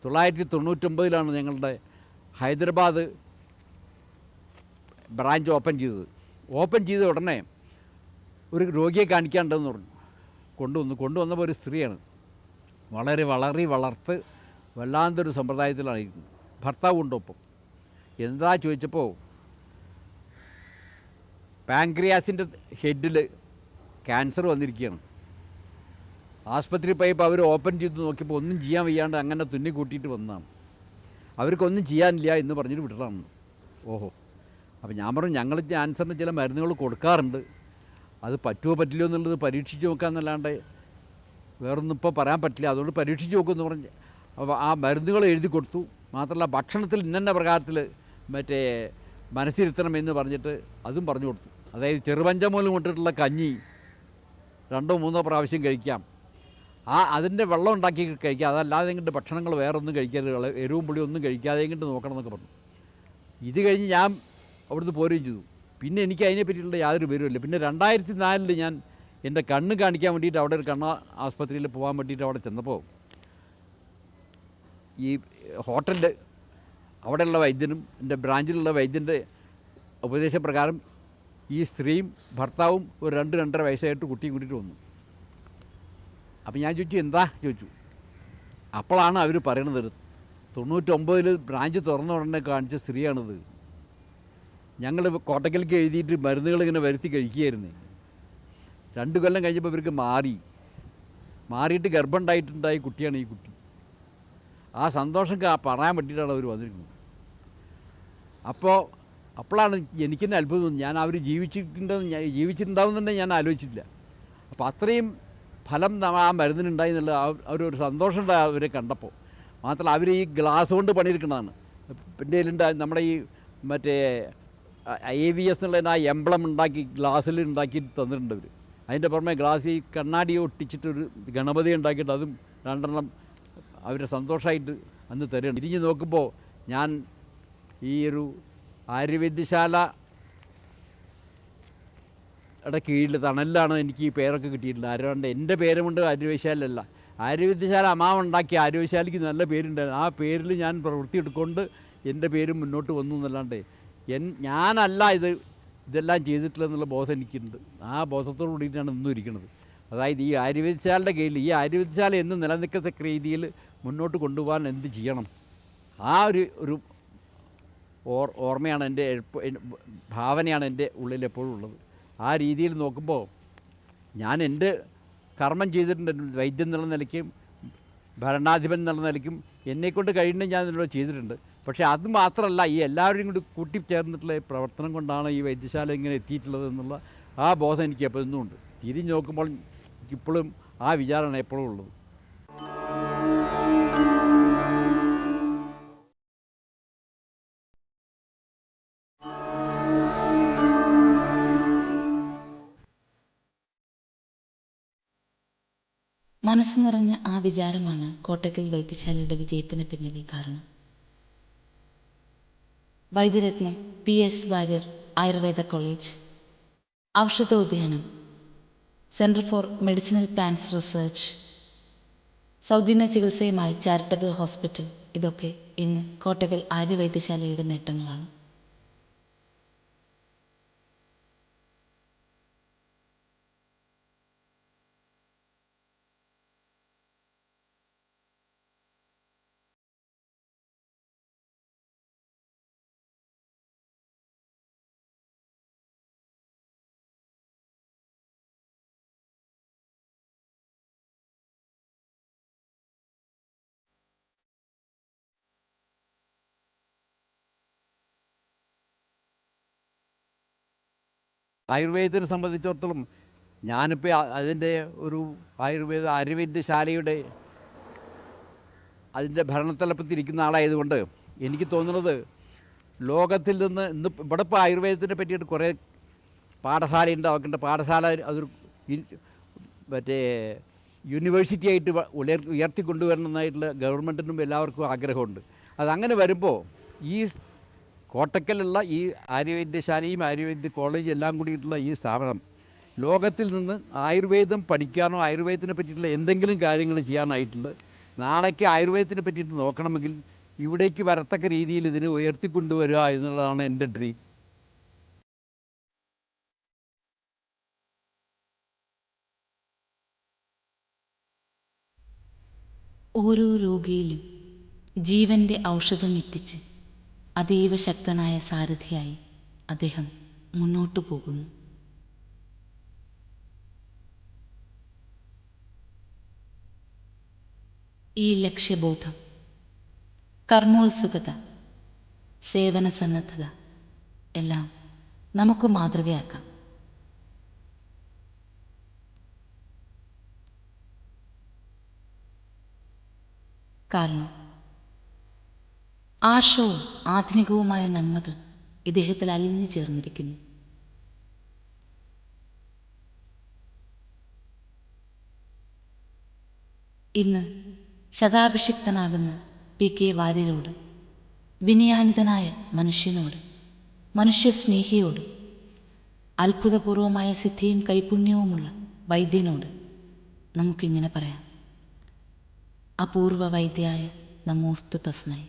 1999 ഞങ്ങളുടെ Hyderabad branch open ചെയ്തത്. Open ചെയ്ത ഉടനെ ഒരു രോഗിയെ കാണിക്കാണ്ടെന്ന് പറഞ്ഞു കൊണ്ടുവന്നപ്പോൾ ഒരു സ്ത്രീയാണ്. വളരെ വളർത്ത് വല്ലാത്തൊരു സമ്പ്രദായത്തിലായിരിക്കുന്നു. ഭർത്താവ് കൊണ്ടൊപ്പം എന്താ ചോദിച്ചപ്പോൾ പാൻക്രിയാസിൻ്റെ ഹെഡിൽ ക്യാൻസർ വന്നിരിക്കുകയാണ്. ആസ്പത്രി പോയപ്പോൾ അവർ ഓപ്പൺ ചെയ്ത് നോക്കിയപ്പോൾ ഒന്നും ചെയ്യാൻ വയ്യാണ്ട് അങ്ങനെ തുന്നി കൂട്ടിയിട്ട് വന്നതാണ്. അവർക്കൊന്നും ചെയ്യാനില്ല എന്ന് പറഞ്ഞിട്ട് വിട്ടതാണ്. ഓഹോ, അപ്പോൾ ഞാൻ പറഞ്ഞു ഞങ്ങൾ ക്യാൻസറിന് ചില മരുന്നുകൾ കൊടുക്കാറുണ്ട്, അത് പറ്റുമോ പറ്റില്ലയോ എന്നുള്ളത് പരീക്ഷിച്ച് നോക്കാമെന്നല്ലാണ്ട് വേറൊന്നും ഇപ്പോൾ പറയാൻ പറ്റില്ല, അതുകൊണ്ട് പരീക്ഷിച്ച് നോക്കുമെന്ന് പറഞ്ഞ് അപ്പോൾ ആ മരുന്നുകൾ എഴുതി കൊടുത്തു. മാത്രമല്ല ഭക്ഷണത്തിൽ ഇന്ന പ്രകാരത്തിൽ മറ്റേ മനസ്സിരുത്തണമെന്ന് പറഞ്ഞിട്ട് അതും പറഞ്ഞു കൊടുത്തു. അതായത് ചെറുപഞ്ചമൂലം കൊണ്ടിട്ടുള്ള കഞ്ഞി 2-3 പ്രാവശ്യം കഴിക്കാം, അതിൻ്റെ വെള്ളം ഉണ്ടാക്കി കഴിക്കാം, അതല്ലാതെ ഇങ്ങോട്ട് ഭക്ഷണങ്ങൾ വേറെ ഒന്നും കഴിക്കരുത്, എരിവും പുളിയും ഒന്നും കഴിക്കാതെ ഇങ്ങോട്ട് നോക്കണം എന്നൊക്കെ പറഞ്ഞു. ഇത് കഴിഞ്ഞ് ഞാൻ അവിടുന്ന് പോരുകയും ചെയ്തു. പിന്നെ എനിക്ക് അതിനെ പറ്റിയിട്ടുള്ള യാതൊരു വിവരമില്ല. പിന്നെ 2004 ഞാൻ എൻ്റെ കണ്ണ് കാണിക്കാൻ വേണ്ടിയിട്ട് അവിടെ ഒരു കണ്ണ് ആസ്പത്രിയിൽ പോകാൻ വേണ്ടിയിട്ട് അവിടെ ചെന്നപ്പോൾ ഈ ഹോട്ടലിൽ അവിടെയുള്ള വൈദ്യനും എൻ്റെ ബ്രാഞ്ചിലുള്ള വൈദ്യൻ്റെ ഉപദേശപ്രകാരം ഈ സ്ത്രീയും ഭർത്താവും ഒരു 2-2.5 വയസ്സായിട്ട് കുട്ടിയും കൂട്ടിയിട്ട് വന്നു. അപ്പോൾ ഞാൻ ചോദിച്ചു. അപ്പോഴാണ് അവർ പറയണത് 99 ബ്രാഞ്ച് തുറന്ന ഉടനെ കാണിച്ച സ്ത്രീയാണിത്. ഞങ്ങൾ കോട്ടക്കലേക്ക് എഴുതിയിട്ട് മരുന്നുകൾ ഇങ്ങനെ വരുത്തി കഴിക്കുകയായിരുന്നു. 2 കൊല്ലം കഴിഞ്ഞപ്പോൾ ഇവർക്ക് മാറിയിട്ട് ഗർഭം ഉണ്ടായിട്ടുണ്ടായ കുട്ടിയാണ് ഈ കുട്ടി. ആ സന്തോഷം പറയാൻ വേണ്ടിയിട്ടാണ് അവർ വന്നിരിക്കുന്നത്. അപ്പോഴാണ് എനിക്കെന്നെ അത്ഭുതം തോന്നി. ഞാൻ അവർ ജീവിച്ചിട്ടുണ്ടാവുന്നുണ്ടെ ഞാൻ ആലോചിച്ചിട്ടില്ല. അപ്പോൾ അത്രയും ഫലം ആ മരുന്നിനുണ്ടായി എന്നുള്ള അവരൊരു സന്തോഷം ഉണ്ടായി അവരെ കണ്ടപ്പോൾ. മാത്രമല്ല അവർ ഈ ഗ്ലാസ് കൊണ്ട് പണിയെടുക്കുന്നതാണ്. എൻ്റെ നമ്മുടെ ഈ മറ്റേ AVS എന്നുള്ള ആ എംബ്ലം ഉണ്ടാക്കി ഗ്ലാസ്സിൽ ഉണ്ടാക്കി തന്നിട്ടുണ്ട് അവർ. അതിൻ്റെ പുറമെ ഗ്ലാസ് ഈ കണ്ണാടി ഒട്ടിച്ചിട്ടൊരു ഗണപതി ഉണ്ടാക്കിയിട്ട് അതും 2 അവരെ സന്തോഷമായിട്ട് അന്ന് തരുന്നുണ്ട്. തിരിഞ്ഞ് നോക്കുമ്പോൾ ഞാൻ ഈ ഒരു ആര്യവൈദ്യശാലയുടെ കീഴിൽ തണലിലാണ് എനിക്ക് ഈ പേരൊക്കെ കിട്ടിയിട്ടുണ്ട്. ആരോണ്ട് എൻ്റെ പേരുമുണ്ട് ആര്യവൈദ്യശാലയല്ല, ആര്യവൈദ്യശാല അമ്മാവൻ ഉണ്ടാക്കിയ ആര്യവൈദ്യശാലയ്ക്ക് നല്ല പേരുണ്ടായിരുന്നു. ആ പേരിൽ ഞാൻ പ്രവൃത്തി എടുക്കൊണ്ട് എൻ്റെ പേരും മുന്നോട്ട് വന്നു എന്നല്ലാണ്ട് ഞാനല്ല ഇതെല്ലാം ചെയ്തിട്ടില്ലെന്നുള്ള ബോധം എനിക്കുണ്ട്. ആ ബോധത്തോടു കൂടിയിട്ടാണ് ഇന്നും ഇരിക്കുന്നത്. അതായത് ഈ ആര്യവൈദ്യശാലയുടെ കീഴിൽ ഈ ആര്യവൈദ്യശാല എന്ന് നിലനിൽക്കത്തക്ക രീതിയിൽ മുന്നോട്ട് കൊണ്ടുപോകാൻ എന്ത് ചെയ്യണം, ആ ഒരു ഓർമ്മയാണ് എൻ്റെ ഭാവനയാണ് എൻ്റെ ഉള്ളിൽ എപ്പോഴും ഉള്ളത്. ആ രീതിയിൽ നോക്കുമ്പോൾ ഞാൻ എൻ്റെ കർമ്മം ചെയ്തിട്ടുണ്ട്. വൈദ്യൻ എന്നുള്ള നിലയ്ക്കും ഭരണാധിപൻ എന്നുള്ള നിലയ്ക്കും എന്നെക്കൊണ്ട് കഴിയുന്നത് ഞാൻ ഇതിലൂടെ ചെയ്തിട്ടുണ്ട്. പക്ഷേ അത് മാത്രമല്ല, ഈ എല്ലാവരും കൂടി കൂട്ടിച്ചേർന്നിട്ടുള്ള പ്രവർത്തനം കൊണ്ടാണ് ഈ വൈദ്യശാല ഇങ്ങനെ എത്തിയിട്ടുള്ളത് എന്നുള്ള ആ ബോധം എനിക്ക് എപ്പോഴും ഉണ്ട്. തിരിഞ്ഞ് നോക്കുമ്പോൾ എനിക്കിപ്പോഴും ആ വിചാരമാണ് എപ്പോഴും ഉള്ളത്. മനസ്സ് നിറഞ്ഞ ആ വിചാരമാണ് കോട്ടക്കൽ വൈദ്യശാലയുടെ വിജയത്തിന് പിന്നിലെ കാരണം. വൈദ്യരത്നം PS വാര്യർ ആയുർവേദ കോളേജ്, ഔഷധോദ്യാനം, centre for medicinal plants research, സൗജന്യ ചികിത്സയുമായി ചാരിറ്റബിൾ ഹോസ്പിറ്റൽ, ഇതൊക്കെ ഇന്ന് കോട്ടക്കൽ ആര്യവൈദ്യശാലയുടെ നേട്ടങ്ങളാണ്. ആയുർവേദത്തിനെ സംബന്ധിച്ചിടത്തോളം ഞാനിപ്പോൾ അതിൻ്റെ ഒരു ആയുർവേദശാലയുടെ അതിൻ്റെ ഭരണത്തലപ്പത്തിരിക്കുന്ന ആളായതുകൊണ്ട് എനിക്ക് തോന്നുന്നത് ലോകത്തിൽ നിന്ന് ഇന്ന് ഇവിടെ ഇപ്പോൾ ആയുർവേദത്തിനെ പറ്റിയിട്ട് കുറേ പാഠശാല ഉണ്ടാക്കേണ്ട പാഠശാല അതൊരു മറ്റേ യൂണിവേഴ്സിറ്റി ആയിട്ട് ഉയർത്തിക്കൊണ്ടുവരണമെന്നായിട്ടുള്ള ഗവൺമെൻറ്റിനും എല്ലാവർക്കും ആഗ്രഹമുണ്ട്. അതങ്ങനെ വരുമ്പോൾ ഈ കോട്ടക്കലുള്ള ഈ ആര്യവൈദ്യശാലയും ആയുർവേദ കോളേജും എല്ലാം കൂടിയിട്ടുള്ള ഈ സ്ഥാപനം ലോകത്തിൽ നിന്ന് ആയുർവേദം പഠിക്കാനോ ആയുർവേദത്തിനെ പറ്റിയിട്ടുള്ള എന്തെങ്കിലും കാര്യങ്ങൾ ചെയ്യാനായിട്ടുള്ള നാളേക്ക് ആയുർവേദത്തിനെ പറ്റിയിട്ട് നോക്കണമെങ്കിൽ ഇവിടേക്ക് വരത്തക്ക രീതിയിൽ ഇതിനെ ഉയർത്തിക്കൊണ്ടുവരിക എന്നുള്ളതാണ് എൻ്റെ ഡ്രീം. ഓരോ രോഗിയിലും ജീവൻ്റെ ഔഷധം എത്തിച്ച് അതീവ ശക്തനായ സാരഥിയായി അദ്ദേഹം മുന്നോട്ടു പോകുന്നു. ഈ ലക്ഷ്യബോധം, കർമ്മോത്സുകത, സേവന സന്നദ്ധത എല്ലാം നമുക്ക് മാതൃകയാക്കാം. കാരണം ആർഷവും ആധുനികവുമായ നന്മകൾ ഇദ്ദേഹത്തിൽ അലിഞ്ഞു ചേർന്നിരിക്കുന്നു. ഇന്ന് ശതാഭിഷിക്തനാകുന്ന PK വാര്യരോട്, വിനയാനിതനായ മനുഷ്യനോട്, മനുഷ്യസ്നേഹിയോട്, അത്ഭുതപൂർവമായ സിദ്ധിയും കൈപുണ്യവുമുള്ള വൈദ്യനോട് നമുക്കിങ്ങനെ പറയാം: അപൂർവ വൈദ്യായ നമോസ്തു തസ്മൈ.